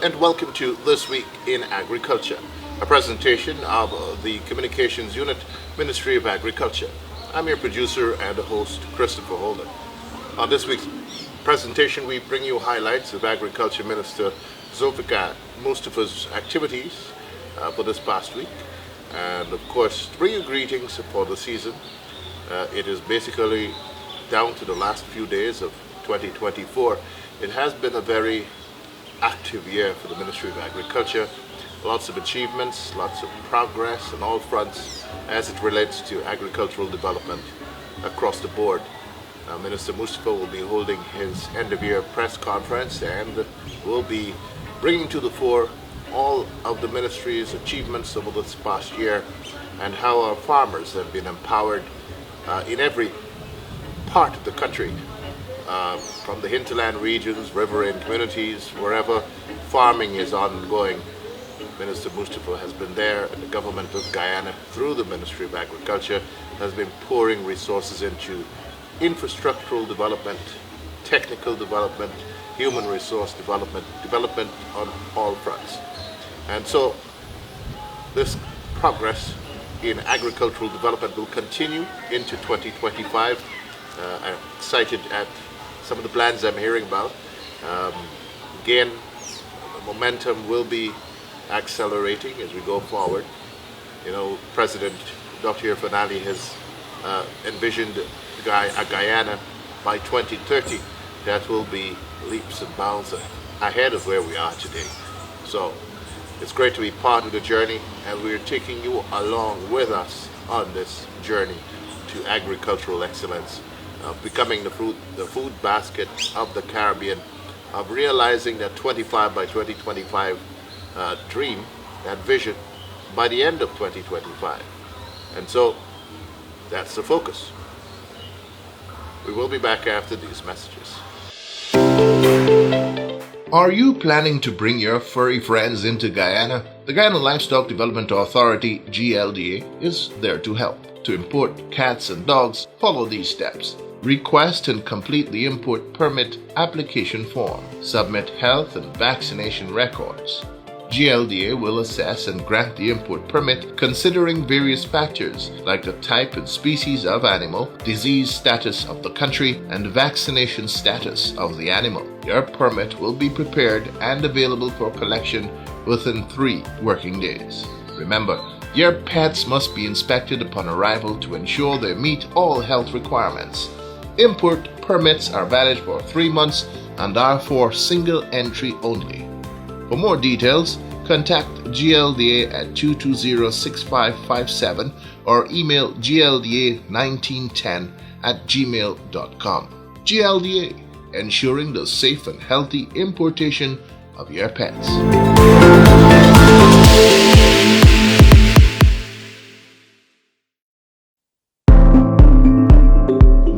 and welcome to This Week in Agriculture, a presentation of the Communications Unit, Ministry of Agriculture. I'm your producer and host, Christopher Holden. On this week's presentation, we bring you highlights of Agriculture Minister Zulfikar Mustafa's activities for this past week, and of course, bring you greetings for the season. It is basically down to the last few days of 2024. It has been a very active year for the Ministry of Agriculture. Lots of achievements, lots of progress on all fronts as it relates to agricultural development across the board. Minister Mustafa will be holding his end-of-year press conference and will be bringing to the fore all of the ministry's achievements over this past year and how our farmers have been empowered in every part of the country. From the hinterland regions, riverine communities, wherever farming is ongoing, Minister Mustafa has been there, and the government of Guyana, through the Ministry of Agriculture, has been pouring resources into infrastructural development, technical development, human resource development on all fronts. And so this progress in agricultural development will continue into 2025. I'm excited at some of the plans I'm hearing about. Again, the momentum will be accelerating as we go forward. You know, President Dr. Irfaan Ali has envisioned a Guyana by 2030 that will be leaps and bounds ahead of where we are today. So it's great to be part of the journey, and we're taking you along with us on this journey to agricultural excellence, of becoming the food basket of the Caribbean, of realizing that 25 by 2025 dream, that vision, by the end of 2025. And so that's the focus. We will be back after these messages. Are you planning to bring your furry friends into Guyana? The Guyana Livestock Development Authority, GLDA, is there to help. To import cats and dogs, follow these steps. Request and complete the import permit application form. Submit health and vaccination records. GLDA will assess and grant the import permit considering various factors like the type and species of animal, disease status of the country, and vaccination status of the animal. Your permit will be prepared and available for collection within 3 working days. Remember, your pets must be inspected upon arrival to ensure they meet all health requirements. Import permits are valid for 3 months and are for single entry only. For more details, contact GLDA at 220-6557 or email glda1910@gmail.com. GLDA, ensuring the safe and healthy importation of your pets.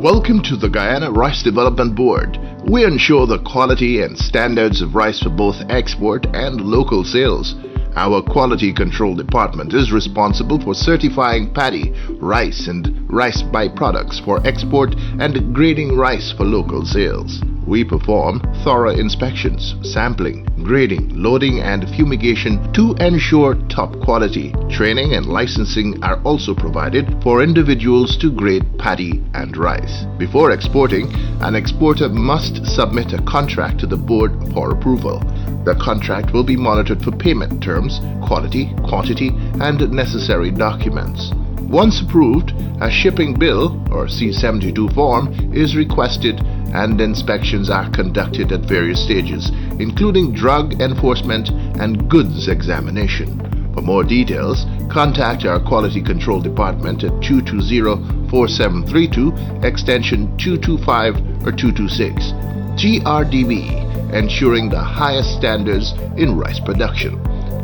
Welcome to the Guyana Rice Development Board. We ensure the quality and standards of rice for both export and local sales. Our quality control department is responsible for certifying paddy, rice, and rice byproducts for export and grading rice for local sales. We perform thorough inspections, sampling, grading, loading, and fumigation to ensure top quality. Training and licensing are also provided for individuals to grade paddy and rice. Before exporting, an exporter must submit a contract to the board for approval. The contract will be monitored for payment terms, quality, quantity, and necessary documents. Once approved, a shipping bill or C-72 form is requested and inspections are conducted at various stages, including drug enforcement and goods examination. For more details, contact our Quality Control Department at 220-4732, extension 225 or 226. GRDB, ensuring the highest standards in rice production.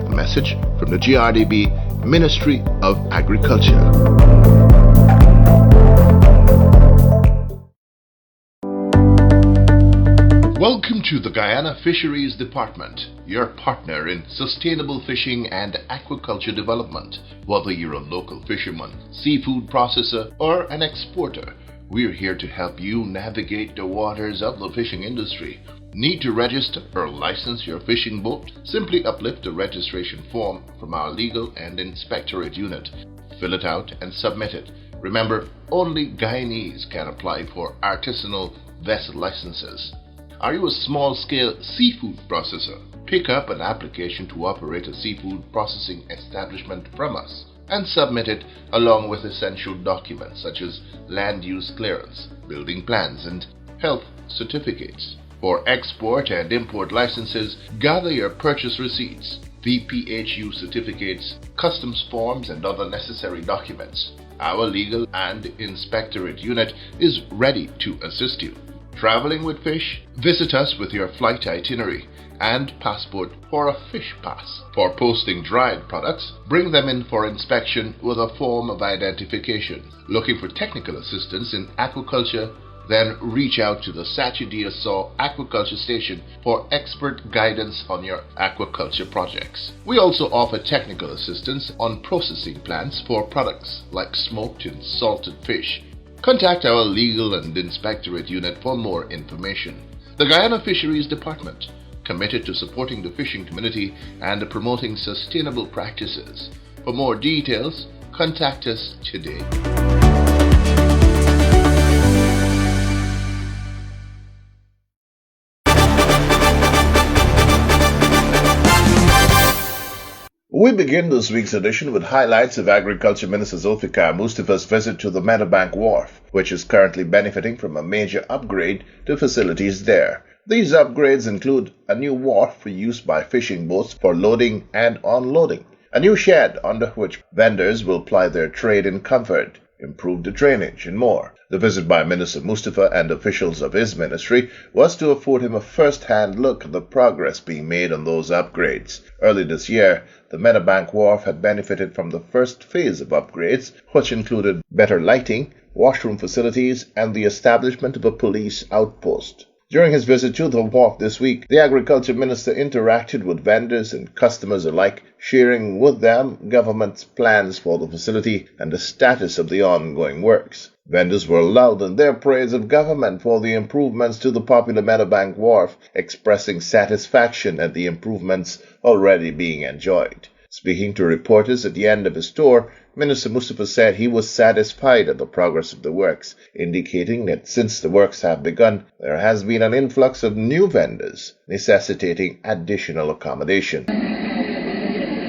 A message from the GRDB, Ministry of Agriculture. Welcome to the Guyana Fisheries Department, your partner in sustainable fishing and aquaculture development. Whether you're a local fisherman, seafood processor, or an exporter, we're here to help you navigate the waters of the fishing industry. Need to register or license your fishing boat? Simply uplift the registration form from our legal and inspectorate unit. Fill it out and submit it. Remember, only Guyanese can apply for artisanal vessel licenses. Are you a small-scale seafood processor? Pick up an application to operate a seafood processing establishment from us and submit it along with essential documents such as land use clearance, building plans, and health certificates. For export and import licenses, gather your purchase receipts, VPHU certificates, customs forms, and other necessary documents. Our legal and inspectorate unit is ready to assist you. Traveling with fish? Visit us with your flight itinerary and passport for a fish pass. For posting dried products, bring them in for inspection with a form of identification. Looking for technical assistance in aquaculture? Then reach out to the Sachi-Dia-Saw Aquaculture Station for expert guidance on your aquaculture projects. We also offer technical assistance on processing plants for products like smoked and salted fish. Contact our legal and inspectorate unit for more information. The Guyana Fisheries Department, committed to supporting the fishing community and promoting sustainable practices. For more details, contact us today. We begin this week's edition with highlights of Agriculture Minister Zulfikar Mustafa's visit to the MetaBank wharf, which is currently benefiting from a major upgrade to facilities there. These upgrades include a new wharf for use by fishing boats for loading and unloading, a new shed under which vendors will ply their trade in comfort, improved drainage, and more. The visit by Minister Mustafa and officials of his ministry was to afford him a first-hand look at the progress being made on those upgrades. Early this year, the MetaBank wharf had benefited from the first phase of upgrades, which included better lighting, washroom facilities, and the establishment of a police outpost. During his visit to the wharf this week, the Agriculture Minister interacted with vendors and customers alike, sharing with them government's plans for the facility and the status of the ongoing works. Vendors were loud in their praise of government for the improvements to the popular MetaBank wharf, expressing satisfaction at the improvements already being enjoyed. Speaking to reporters at the end of his tour, Minister Mustafa said he was satisfied at the progress of the works, indicating that since the works have begun, there has been an influx of new vendors, necessitating additional accommodation.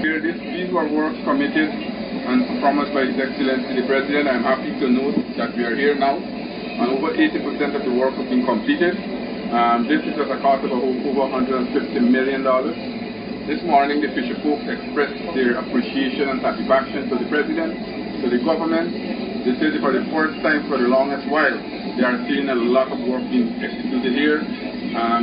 These were works committed and promised by His Excellency the President. I am happy to note that we are here now, and over 80% of the work has been completed. This is at a cost of over $150 million. This morning, the fisher folks expressed their appreciation and satisfaction to the President, to the government. They say that for the first time for the longest while, they are seeing a lot of work being executed here.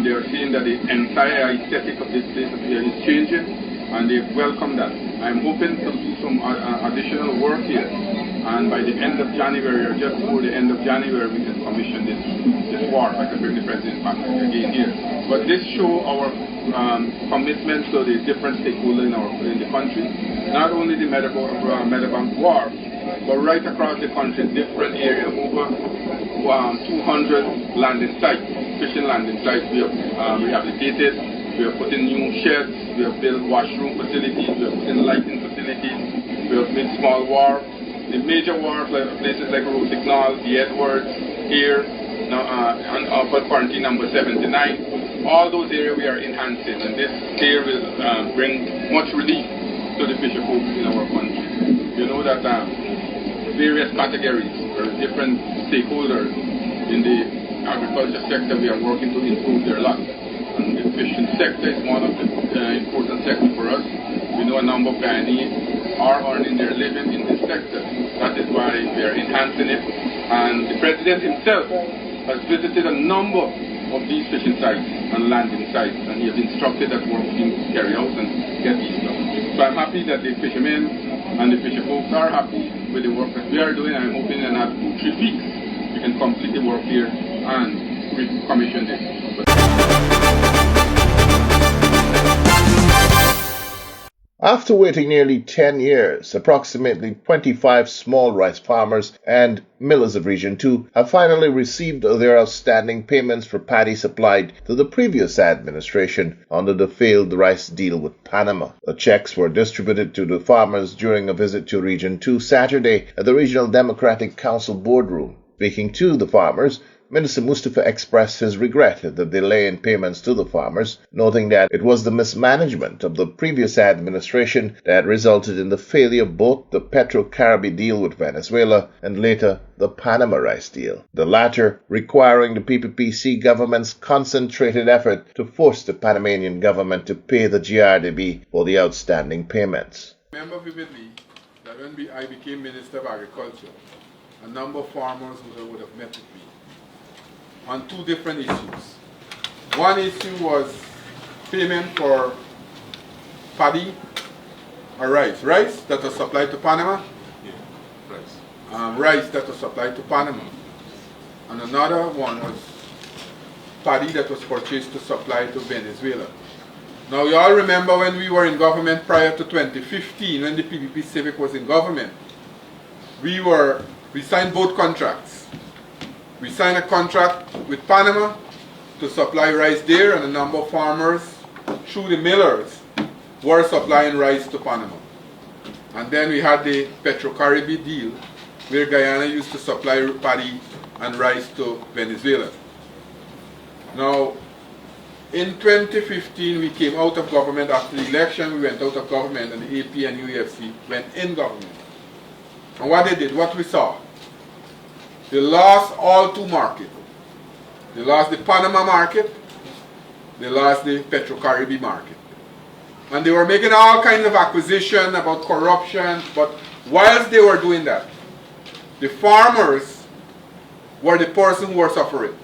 They are seeing that the entire aesthetic of this place is changing, and they welcome that. I'm hoping to do some additional work here, and by the end of January, or just before the end of January, we can commission this wharf. I can bring the President back again here. But this shows our commitment to the different stakeholders in the country, not only the MetaBank wharf, but right across the country, different areas, over 200 landing sites, fishing landing sites we have rehabilitated. We have put in new sheds, we have built washroom facilities, we have put in lighting facilities, we have made small wharfs. The major wharfs, places like Rosignol, the Edwards, here, and Upper Quarantine number 79, all those areas we are enhancing, and this here will bring much relief to the fisher folks in our country. You know that various categories or different stakeholders in the agriculture sector, we are working to improve their lot. And the fishing sector is one of the important sectors for us. We know a number of Guyanese are earning their living in this sector. That is why we are enhancing it. And the President himself has visited a number of these fishing sites and landing sites, and he has instructed that work being carried out and get these done. So I'm happy that the fishermen and the fisher folks are happy with the work that we are doing. I'm hoping in another 2-3 weeks we can complete the work here and commission it. After waiting nearly 10 years, approximately 25 small rice farmers and millers of Region 2 have finally received their outstanding payments for paddy supplied to the previous administration under the failed rice deal with Panama. The checks were distributed to the farmers during a visit to Region 2 Saturday at the Regional Democratic Council boardroom. Speaking to the farmers, Minister Mustafa expressed his regret at the delay in payments to the farmers, noting that it was the mismanagement of the previous administration that resulted in the failure of both the Petro-Caribbean deal with Venezuela and later the Panama rice deal, the latter requiring the PPPC government's concentrated effort to force the Panamanian government to pay the GRDB for the outstanding payments. Remember vividly that when I became Minister of Agriculture, a number of farmers would have met with me on two different issues. One issue was payment for paddy or rice. Rice that was supplied to Panama. Yeah, rice that was supplied to Panama. And another one was paddy that was purchased to supply to Venezuela. Now you all remember when we were in government prior to 2015, when the PPP Civic was in government, we signed both contracts. We signed a contract with Panama to supply rice there, and a number of farmers, through the millers, were supplying rice to Panama. And then we had the Petro-Caribbean deal, where Guyana used to supply paddy and rice to Venezuela. Now, in 2015, we came out of government. After the election, we went out of government, and the AP and UEFC went in government. And what they did, what we saw, they lost all two markets. They lost the Panama market, they lost the Petro-Caribbean market. And they were making all kinds of acquisitions about corruption, but whilst they were doing that, the farmers were the person who were suffering.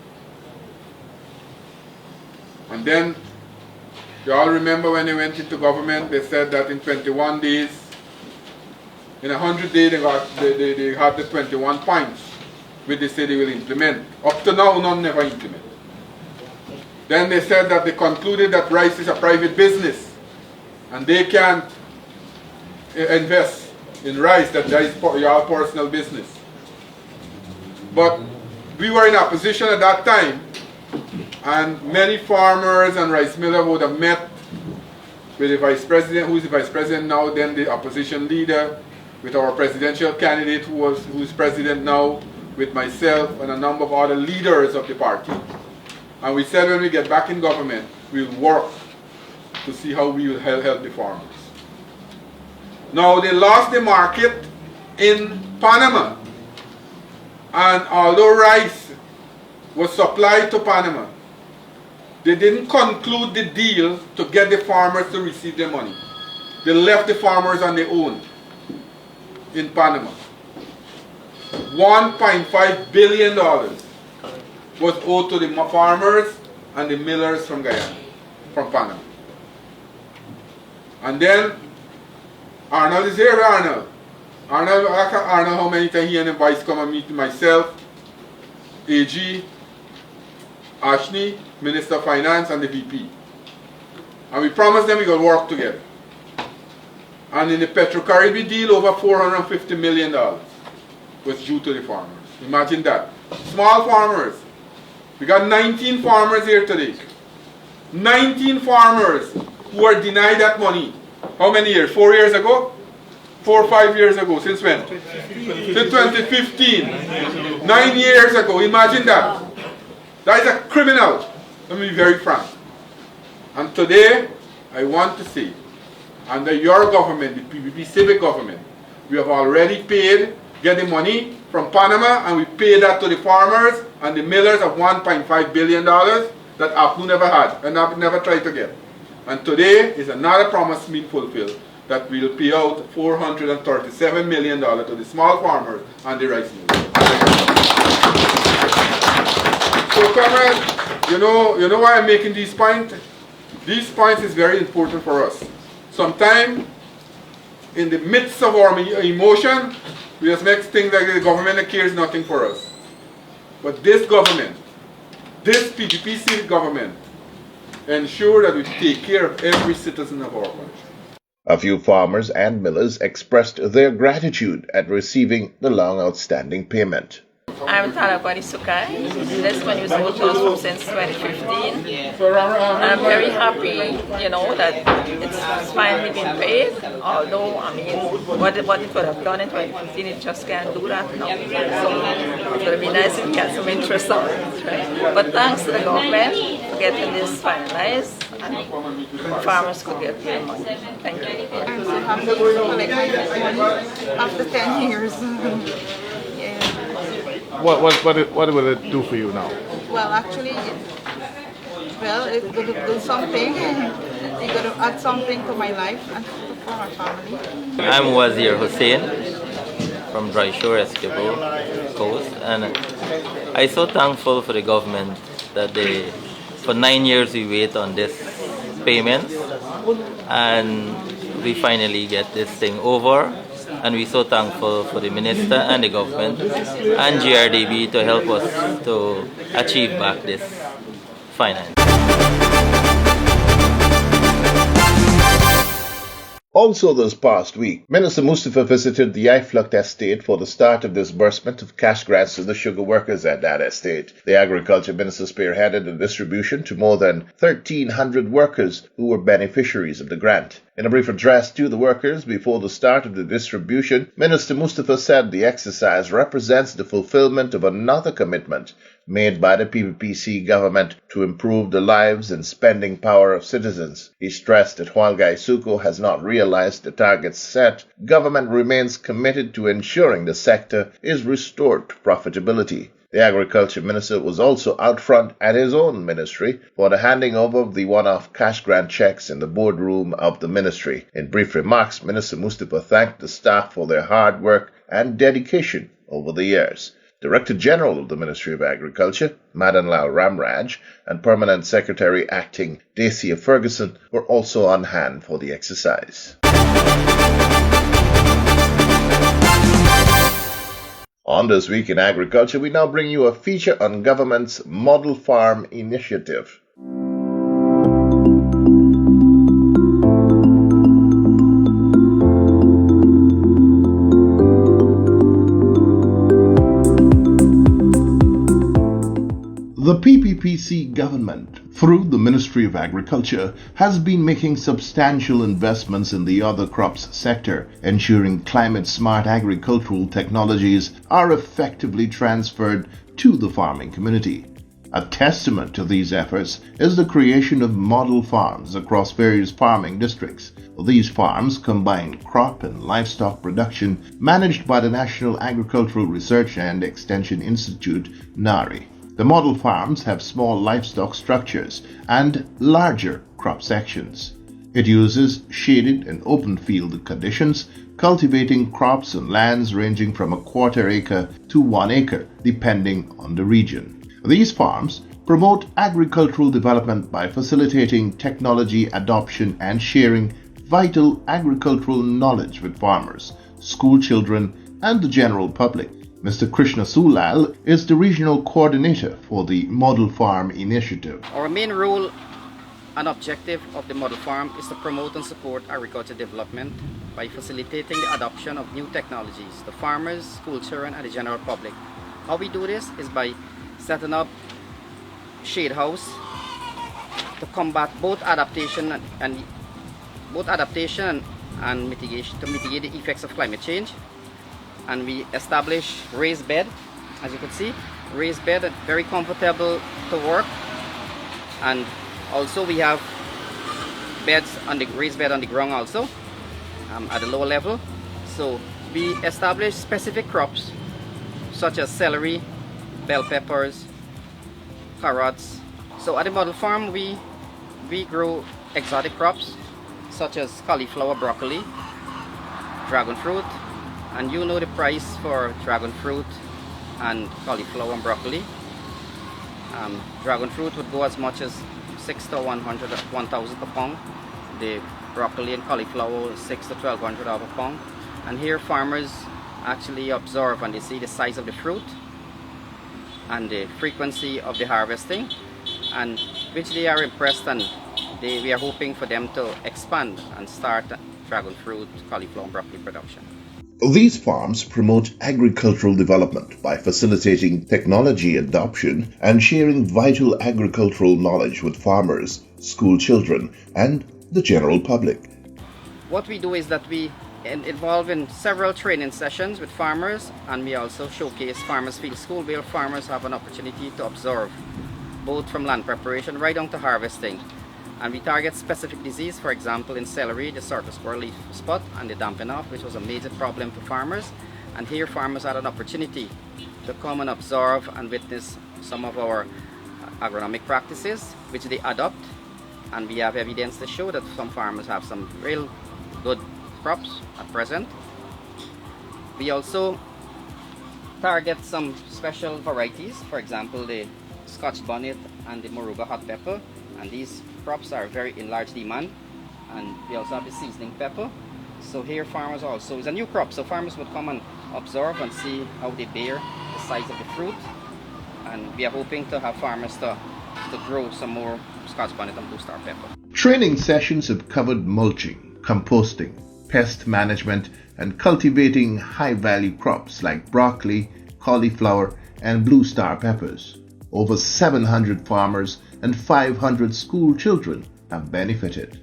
And then, you all remember when they went into government, they said that in 21 days, in 100 days they had the 21 points, which they say they will implement. Up to now, none never implement. Then they said that they concluded that rice is a private business and they can't invest in rice, that is your personal business. But we were in opposition at that time, and many farmers and rice millers would have met with the vice president, who is the vice president now, then the opposition leader, with our presidential candidate who is president now, with myself and a number of other leaders of the party. And we said when we get back in government, we'll work to see how we will help the farmers. Now they lost the market in Panama. And although rice was supplied to Panama, they didn't conclude the deal to get the farmers to receive their money. They left the farmers on their own in Panama. $1.5 billion was owed to the farmers and the millers from Guyana, from Panama. And then Arnold is here. Arnold, how many times he and the vice come and meet myself, AG, Ashley, Minister of Finance, and the VP. And we promised them we will work together. And in the Petro-Caribbean deal, over $450 million was due to the farmers. Imagine that. Small farmers. We got 19 farmers here today. 19 farmers who were denied that money. How many years? 4 years ago? 4 or 5 years ago. Since when? Since 2015. 9 years ago. Imagine that. That is a criminal. Let me be very frank. And today, I want to say, under your government, the PPP Civic government, we have already paid, get the money from Panama, and we paid that to the farmers and the millers of $1.5 billion that APNU never had and never tried to get. And today is another promise being fulfilled that we will pay out $437 million to the small farmers and the rice millers. So, comrades, you know why I'm making these points? These points is very important for us. Sometimes, in the midst of our emotion, we just make things like the government cares nothing for us. But this government, this PPPC government, ensure that we take care of every citizen of our country. A few farmers and millers expressed their gratitude at receiving the long outstanding payment. I'm Talabani Sukai. This one is with us from since 2015. I'm very happy, that it's finally been paid. Although, what it would have done in 2015, it just can't do that now. So it would be nice if we had some interest on it, right? But thanks to the government for getting this finalized, and farmers could get their money. Thank you. I'm so happy to collect my money after 10 years. What will it do for you now? Well, actually, it's going to do something. It's going to add something to my life and for my family. I'm Wazir Hussein from Dry Shore Eskimo Coast, and I'm so thankful for the government that for 9 years we wait on this payment, and we finally get this thing over. And we're so thankful for the minister and the government and GRDB to help us to achieve back this finance. Also this past week, Minister Mustafa visited the Ifluct estate for the start of disbursement of cash grants to the sugar workers at that estate. The Agriculture Minister spearheaded the distribution to more than 1,300 workers who were beneficiaries of the grant. In a brief address to the workers before the start of the distribution, Minister Mustafa said the exercise represents the fulfillment of another commitment made by the PPPC government to improve the lives and spending power of citizens. He stressed that while Gaisuco has not realized the targets set, government remains committed to ensuring the sector is restored to profitability. The Agriculture Minister was also out front at his own ministry for the handing over of the one-off cash grant checks in the boardroom of the ministry. In brief remarks, Minister Mustafa thanked the staff for their hard work and dedication over the years. Director General of the Ministry of Agriculture, Madan Lal Ramraj, and Permanent Secretary Acting Dacia Ferguson were also on hand for the exercise. On This Week in Agriculture, we now bring you a feature on government's Model Farm Initiative. The PPPC government, through the Ministry of Agriculture, has been making substantial investments in the other crops sector, ensuring climate-smart agricultural technologies are effectively transferred to the farming community. A testament to these efforts is the creation of model farms across various farming districts. These farms combine crop and livestock production managed by the National Agricultural Research and Extension Institute, NARI. The model farms have small livestock structures and larger crop sections. It uses shaded and open field conditions, cultivating crops on lands ranging from a quarter acre to 1 acre, depending on the region. These farms promote agricultural development by facilitating technology adoption and sharing vital agricultural knowledge with farmers, school children, and the general public. Mr. Krishna Sulal is the regional coordinator for the Model Farm Initiative. Our main role and objective of the Model Farm is to promote and support agriculture development by facilitating the adoption of new technologies to farmers, school children, and the general public. How we do this is by setting up shade house to combat both adaptation and mitigation, to mitigate the effects of climate change. And we establish raised bed, as you can see, raised bed, very comfortable to work. And also we have raised bed on the ground also, at a lower level. So we establish specific crops such as celery, bell peppers, carrots. So at the model farm we grow exotic crops such as cauliflower, broccoli, dragon fruit. And you know the price for dragon fruit and cauliflower and broccoli. Dragon fruit would go as much as 6 to 1,000 per pound. The broccoli and cauliflower 6 to 1,200 per pound. And here farmers actually observe and they see the size of the fruit and the frequency of the harvesting, and which they are impressed, and we are hoping for them to expand and start dragon fruit, cauliflower, broccoli production. These farms promote agricultural development by facilitating technology adoption and sharing vital agricultural knowledge with farmers, school children, and the general public. What we do is that we involve in several training sessions with farmers, and we also showcase Farmers Field School where farmers have an opportunity to observe both from land preparation right down to harvesting. And we target specific disease, for example in celery, the surface spore leaf spot and the damping off, which was a major problem for farmers. And here farmers had an opportunity to come and observe and witness some of our agronomic practices, which they adopt. And we have evidence to show that some farmers have some real good crops at present. We also target some special varieties, for example the Scotch bonnet and the Moruga hot pepper, and these crops are very in large demand. And we also have the seasoning pepper. So here farmers also, it's a new crop, so farmers would come and observe and see how they bear, the size of the fruit. And we are hoping to have farmers to grow some more Scotch bonnet and blue star pepper. Training sessions have covered mulching, composting, pest management, and cultivating high-value crops like broccoli, cauliflower, and blue star peppers. Over 700 farmers and 500 school children have benefited.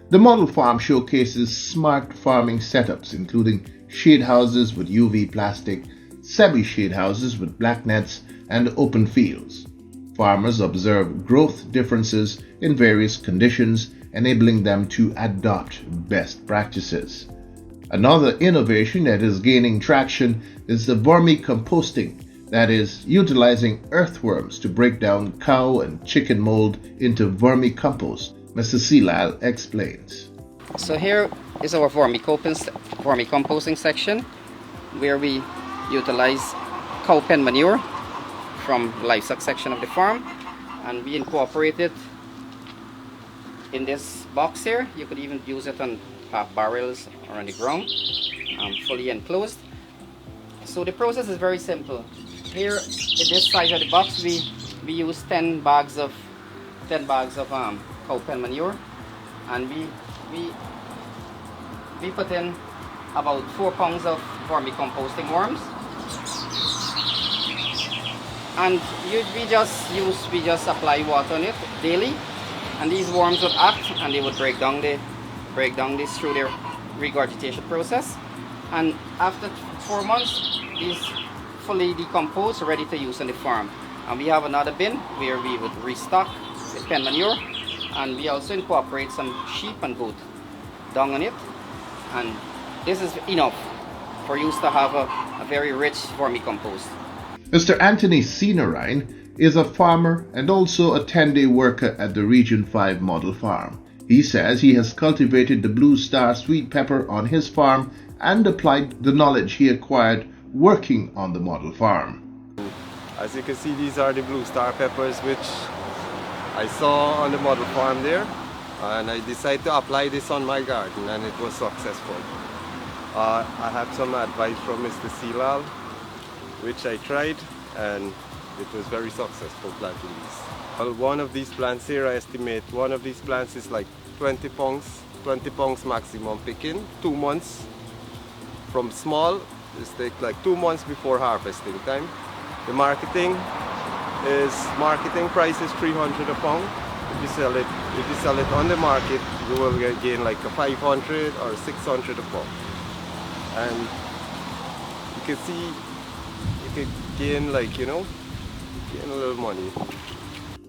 The model farm showcases smart farming setups including shade houses with UV plastic, semi-shade houses with black nets, and open fields. Farmers observe growth differences in various conditions, enabling them to adopt best practices. Another innovation that is gaining traction is the vermicomposting, that is, utilizing earthworms to break down cow and chicken mold into vermicompost. Mr. Silal explains. So here is our vermicomposting section, where we utilize cow pen manure from the livestock section of the farm, and we incorporate it in this box here. You could even use it on half barrels or on the ground, fully enclosed. So the process is very simple. Here in this size of the box, we use 10 bags of cow pen manure, and we put in about 4 pounds of vermicomposting worms, and we just apply water on it daily, and these worms would act and they would break down this through their regurgitation process, and after 4 months these fully decomposed, ready to use on the farm. And we have another bin where we would restock with pen manure, and we also incorporate some sheep and goat dung on it, and this is enough for use to have a very rich vermicompost. Mr. Anthony Sinarine is a farmer and also a 10-day worker at the Region 5 model farm. He says he has cultivated the Blue Star sweet pepper on his farm and applied the knowledge he acquired working on the model farm. As you can see, these are the Blue Star peppers which I saw on the model farm there, and I decided to apply this on my garden, and it was successful. I had some advice from Mr. Silal, which I tried, and it was very successful planting these. Well, one of these plants here, I estimate one of these plants is like 20 pounds maximum picking, 2 months from small. It takes like 2 months before harvesting time. The marketing price is 300 a pound. If you sell it on the market, you will gain like a 500 or 600 a pound. And you can see you can gain gain a little money.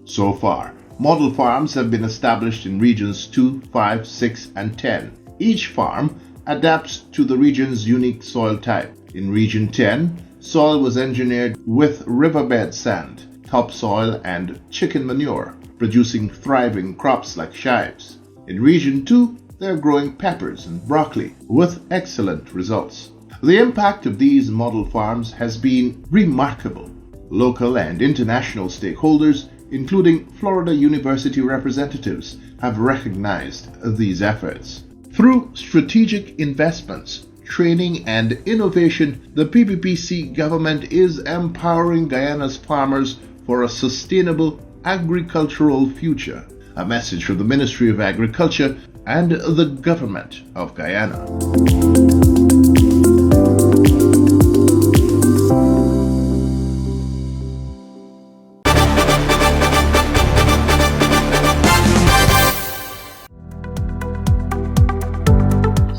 So far, model farms have been established in regions 2, 5, 6, and 10. Each farm adapts to the region's unique soil type. In Region 10, soil was engineered with riverbed sand, topsoil, and chicken manure, producing thriving crops like chives. In Region 2, they're growing peppers and broccoli with excellent results. The impact of these model farms has been remarkable. Local and international stakeholders, including Florida University representatives, have recognized these efforts. Through strategic investments, training, and innovation, the PPPC government is empowering Guyana's farmers for a sustainable agricultural future. A message from the Ministry of Agriculture, and the Government of Guyana.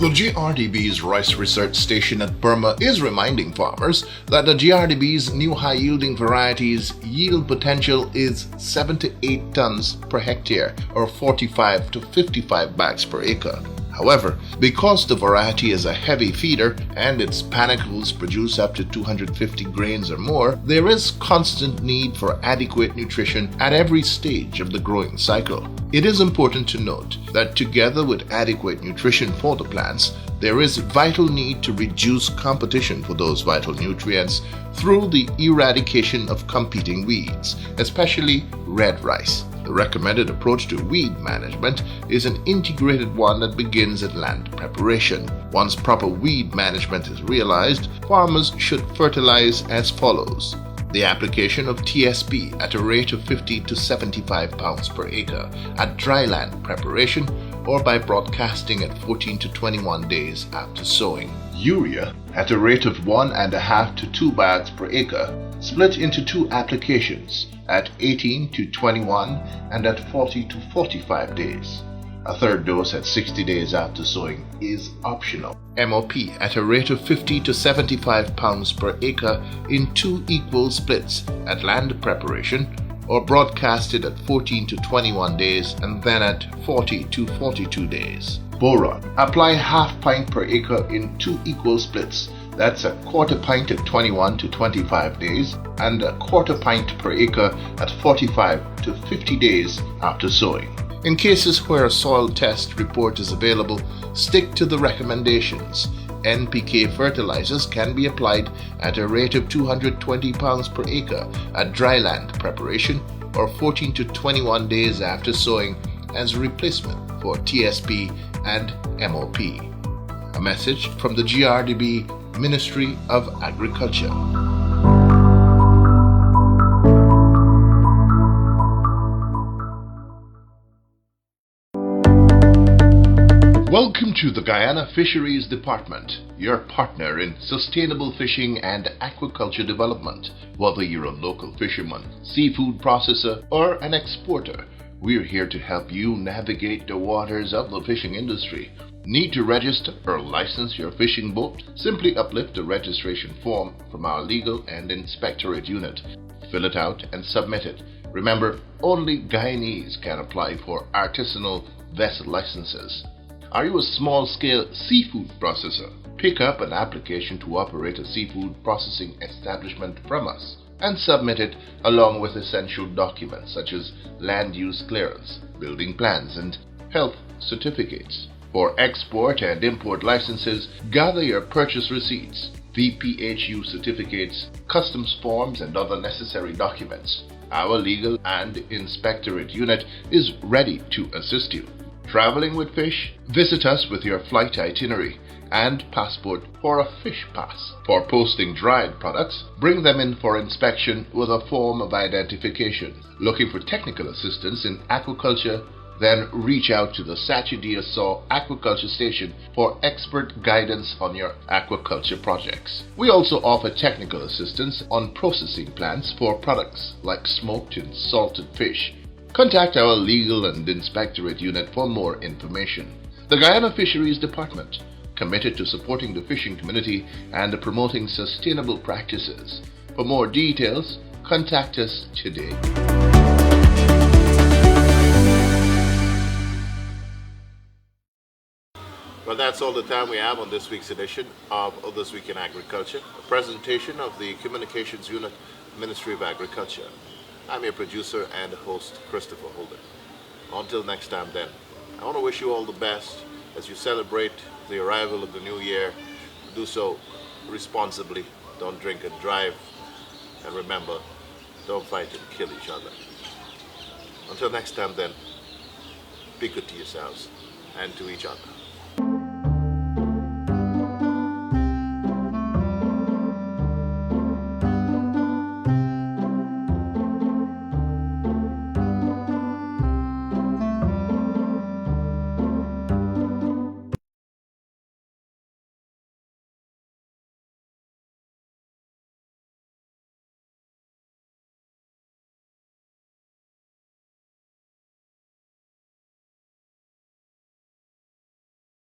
The GRDB's Rice Research Station at Burma is reminding farmers that the GRDB's new high-yielding varieties' yield potential is 7 to 8 tons per hectare or 45 to 55 bags per acre. However, because the variety is a heavy feeder and its panicles produce up to 250 grains or more, there is constant need for adequate nutrition at every stage of the growing cycle. It is important to note that together with adequate nutrition for the plants, there is vital need to reduce competition for those vital nutrients through the eradication of competing weeds, especially red rice. The recommended approach to weed management is an integrated one that begins at land preparation. Once proper weed management is realized, farmers should fertilize as follows. The application of TSP at a rate of 50 to 75 pounds per acre at dry land preparation or by broadcasting at 14 to 21 days after sowing. Urea at a rate of 1.5 to 2 bags per acre, split into 2 applications at 18 to 21 and at 40 to 45 days. A third dose at 60 days after sowing is optional. MOP at a rate of 50 to 75 pounds per acre in 2 equal splits at land preparation or broadcasted at 14 to 21 days and then at 40 to 42 days. Boron. Apply half pint per acre in 2 equal splits. That's a quarter pint at 21 to 25 days and a quarter pint per acre at 45 to 50 days after sowing. In cases where a soil test report is available, stick to the recommendations. NPK fertilizers can be applied at a rate of 220 pounds per acre at dry land preparation or 14 to 21 days after sowing as a replacement for TSP and MOP. A message from the GRDB Ministry of Agriculture. Welcome to the Guyana Fisheries Department, your partner in sustainable fishing and aquaculture development. Whether you're a local fisherman, seafood processor, or an exporter, we're here to help you navigate the waters of the fishing industry. Need to register or license your fishing boat? Simply uplift the registration form from our legal and inspectorate unit. Fill it out and submit it. Remember, only Guyanese can apply for artisanal vessel licenses. Are you a small-scale seafood processor? Pick up an application to operate a seafood processing establishment from us and submit it along with essential documents such as land use clearance, building plans, and health certificates. For export and import licenses, gather your purchase receipts, VPHU certificates, customs forms, and other necessary documents. Our legal and inspectorate unit is ready to assist you. Traveling with fish? Visit us with your flight itinerary and passport for a fish pass. For posting dried products, bring them in for inspection with a form of identification. Looking for technical assistance in aquaculture? Then reach out to the Sachi-Dia-Saw Aquaculture Station for expert guidance on your aquaculture projects. We also offer technical assistance on processing plants for products like smoked and salted fish. Contact our legal and inspectorate unit for more information. The Guyana Fisheries Department, committed to supporting the fishing community and promoting sustainable practices. For more details, contact us today. Well, that's all the time we have on this week's edition of This Week in Agriculture, a presentation of the Communications Unit, Ministry of Agriculture. I'm your producer and host, Christopher Holden. Until next time then, I want to wish you all the best as you celebrate the arrival of the new year. Do so responsibly, don't drink and drive, and remember, don't fight and kill each other. Until next time then, be good to yourselves and to each other.